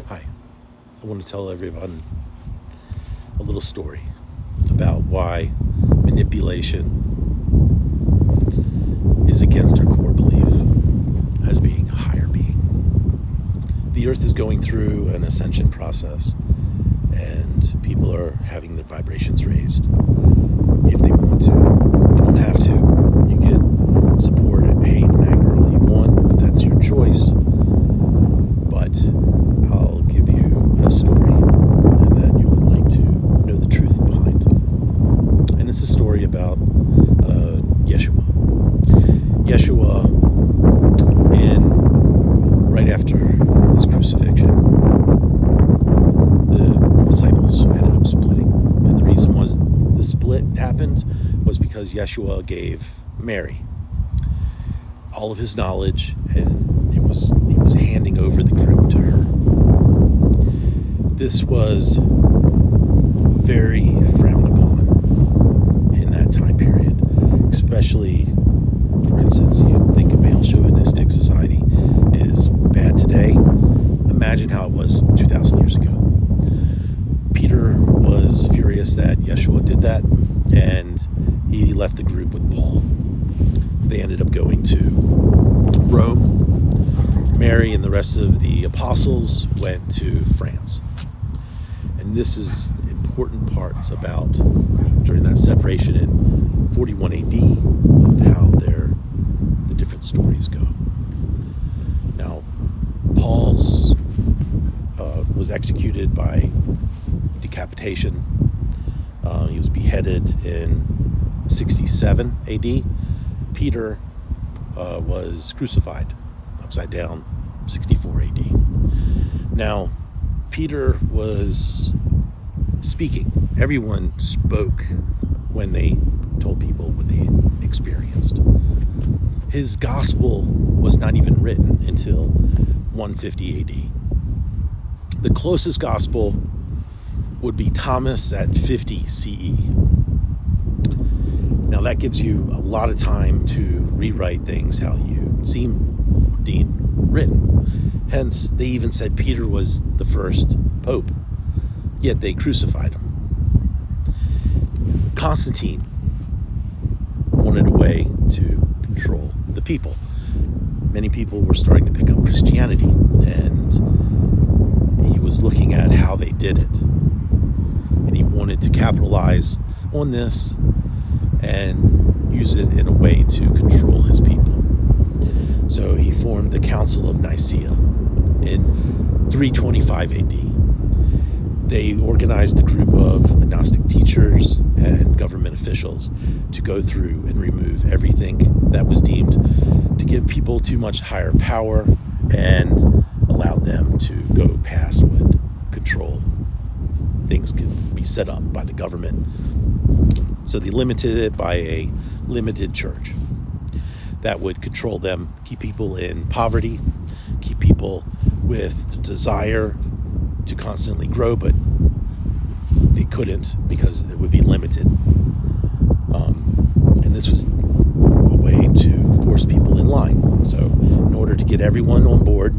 Hi, I want to tell everyone a little story about why manipulation is against our core belief as being a higher being. The earth is going through an ascension process, and people are having their vibrations raised if they want to. You don't have to. You can support it, hate and anger all you want, but that's your choice. But I'll give you a story and that you would like to know the truth behind. And it's a story about Yeshua. Yeshua, right after his crucifixion, the disciples ended up splitting. And the reason was the split happened was because Yeshua gave Mary all of his knowledge, and he was handing over the group to her. This was very frowned upon in that time period, especially, for instance, you think a male chauvinistic society is bad today. Imagine how it was 2,000 years ago. Peter was furious that Yeshua did that, and he left the group with Paul. They ended up going to Rome. Mary and the rest of the apostles went to France. And this is important parts about during that separation in 41 AD of how the different stories go. Now, Paul's was executed by decapitation. He was beheaded in 67 AD. Peter was crucified upside down 64 AD. Now, Peter was speaking. Everyone spoke when they told people what they experienced. His gospel was not even written until 150 AD. The closest gospel would be Thomas at 50 CE. Now that gives you a lot of time to rewrite things how you deem written. Hence, they even said Peter was the first pope, yet they crucified him. Constantine wanted a way to control the people. Many people were starting to pick up Christianity, and he was looking at how they did it. And he wanted to capitalize on this and use it in a way to control his people. So he formed the Council of Nicaea in 325 AD. They organized a group of Gnostic teachers and government officials to go through and remove everything that was deemed to give people too much higher power and allow them to go past what control things could be set up by the government. So they limited it by a limited church that would control them, keep people in poverty, keep people with the desire to constantly grow, but they couldn't because it would be limited. And this was a way to force people in line. So in order to get everyone on board,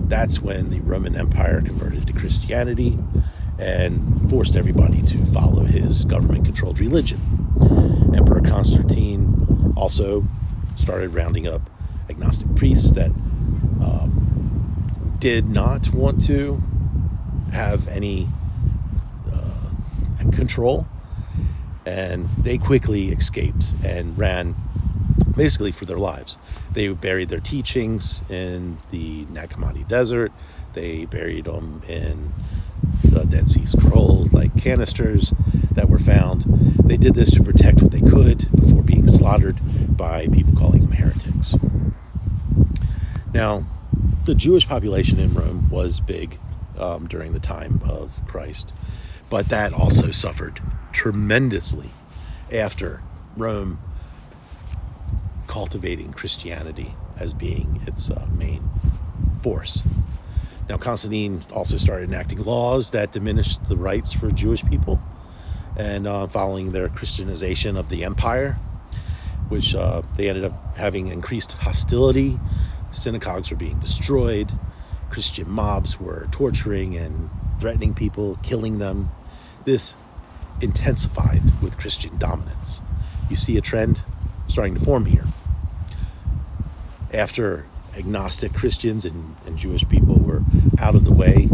that's when the Roman Empire converted to Christianity and forced everybody to follow his government-controlled religion. Emperor Constantine also started rounding up agnostic priests that did not want to have any control, and they quickly escaped and ran basically for their lives. They buried their teachings in the Nag Hammadi Desert. They buried them in the Dead Sea Scrolls, like canisters that were found. They did this to protect what they could before being slaughtered by people calling them heretics. Now, the Jewish population in Rome was big during the time of Christ, but that also suffered tremendously after Rome cultivating Christianity as being its main force. Now, Constantine also started enacting laws that diminished the rights for Jewish people, and following their Christianization of the empire, which they ended up having increased hostility. Synagogues were being destroyed, Christian mobs were torturing and threatening people, killing them. This intensified with Christian dominance. You see a trend starting to form here. After agnostic Christians and Jewish people were out of the way,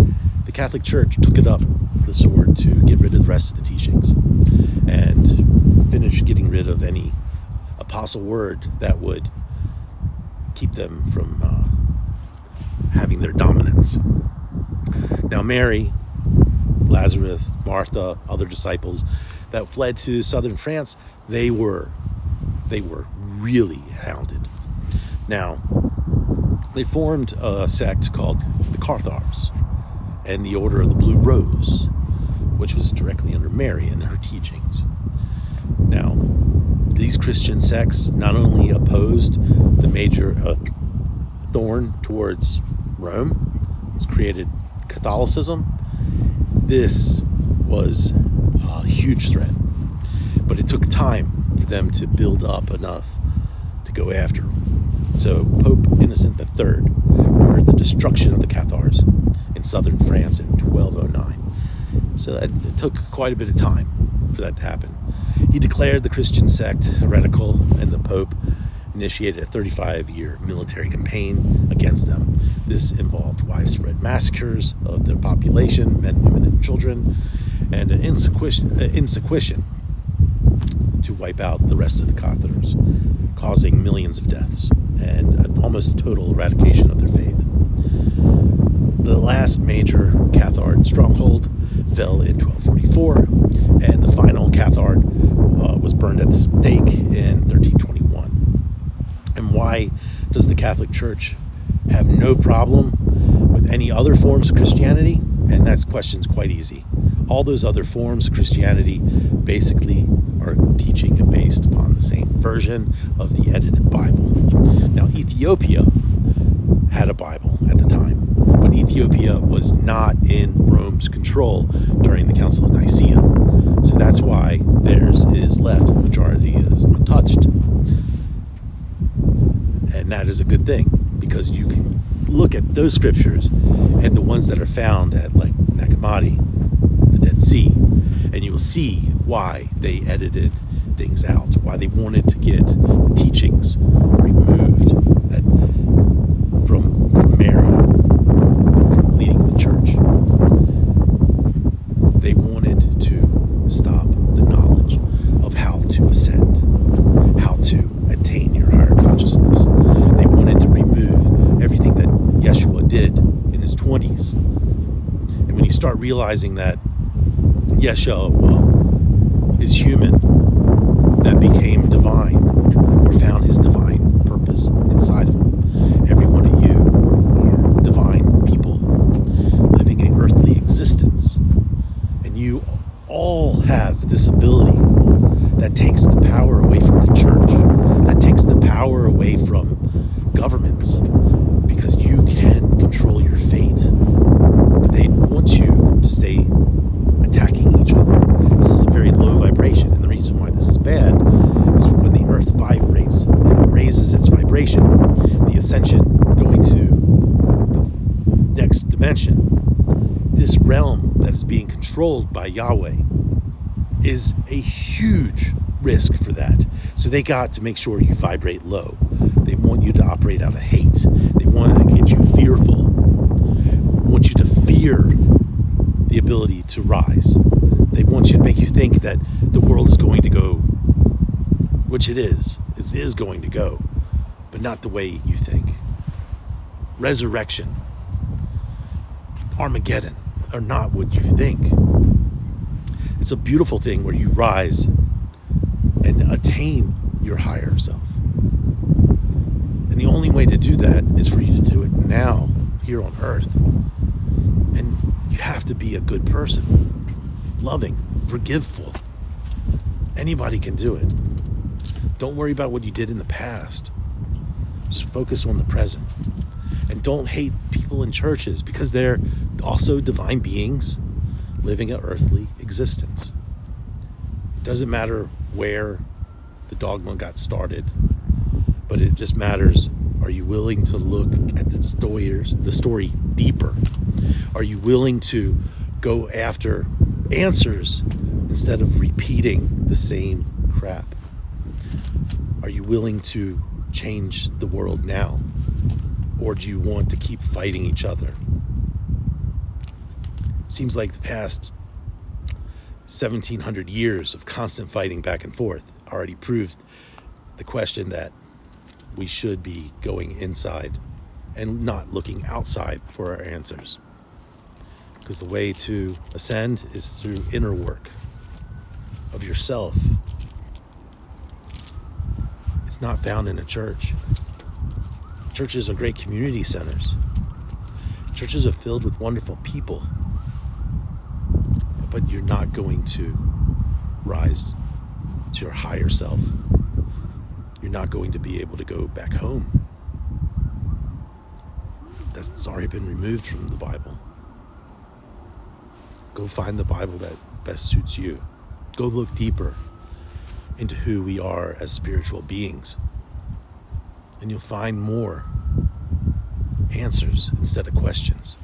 the Catholic Church took it up the sword to get rid of the rest of the teachings and finish getting rid of any apostle word that would keep them from having their dominance. Now Mary, Lazarus, Martha, other disciples that fled to southern France, they were really hounded. Now, they formed a sect called the Cathars and the Order of the Blue Rose, which was directly under Mary and her teachings. Now, these Christian sects not only opposed the major thorn towards Rome, it's created Catholicism. This was a huge threat, but it took time for them to build up enough to go after them. So Pope Innocent III ordered the destruction of the Cathars in southern France in 1209. So it took quite a bit of time for that to happen. He declared the Christian sect heretical, and the Pope initiated a 35-year military campaign against them. This involved widespread massacres of their population, men, women, and children, and an insurrection to wipe out the rest of the Cathars, causing millions of deaths and an almost total eradication of their faith. The last major Cathar stronghold fell in 1244, and the final Cathar was burned at the stake in 1321. And why does the Catholic Church have no problem with any other forms of Christianity? And that question's quite easy. All those other forms of Christianity basically are teaching based upon the same version of the edited Bible. Now, Ethiopia had a Bible at the time, but Ethiopia was not in Rome's control during the Council of Nicaea. So that's why theirs is left, the majority is untouched. And that is a good thing, because you can look at those scriptures and the ones that are found at like Nag Hammadi, the Dead Sea, and you will see why they edited things out, why they wanted to get teachings removed from Mary, from leading the church. They wanted to stop the knowledge of how to ascend, how to attain your higher consciousness. They wanted to remove everything that Yeshua did in his 20s. And when you start realizing that Yeshua is human, that became divine, or found his divine purpose inside of him. Every one of you are divine people living an earthly existence. And you all have this ability that takes the power away from the church, that takes the power away from governments, because you can control your fate. But they want you to stay attacking each other. This is a very low vibration, and the reason why this is bad is when the earth vibrates and raises its vibration, the ascension going to the next dimension, this realm that is being controlled by Yahweh is a huge risk for that. So they got to make sure you vibrate low. They want you to operate out of hate. They want to get you fearful. Want you to fear the ability to rise. They want you to make you think that the world is going to go, which it is going to go, but not the way you think. Resurrection, Armageddon are not what you think. It's a beautiful thing where you rise and attain your higher self. And the only way to do that is for you to do it now, here on earth. And you have to be a good person, loving, forgiveful. Anybody can do it. Don't worry about what you did in the past. Just focus on the present. And don't hate people in churches, because they're also divine beings living an earthly existence. It doesn't matter where the dogma got started, but it just matters, Are you willing to look at the story deeper? Are you willing to go after answers instead of repeating the same crap? Are you willing to change the world now? Or do you want to keep fighting each other? It seems like the past 1700 years of constant fighting back and forth already proved the question that we should be going inside and not looking outside for our answers. Because the way to ascend is through inner work of yourself. It's not found in a church. Churches are great community centers. Churches are filled with wonderful people. But you're not going to rise to your higher self. You're not going to be able to go back home. That's already been removed from the Bible. Go find the Bible that best suits you. Go look deeper into who we are as spiritual beings. And you'll find more answers instead of questions.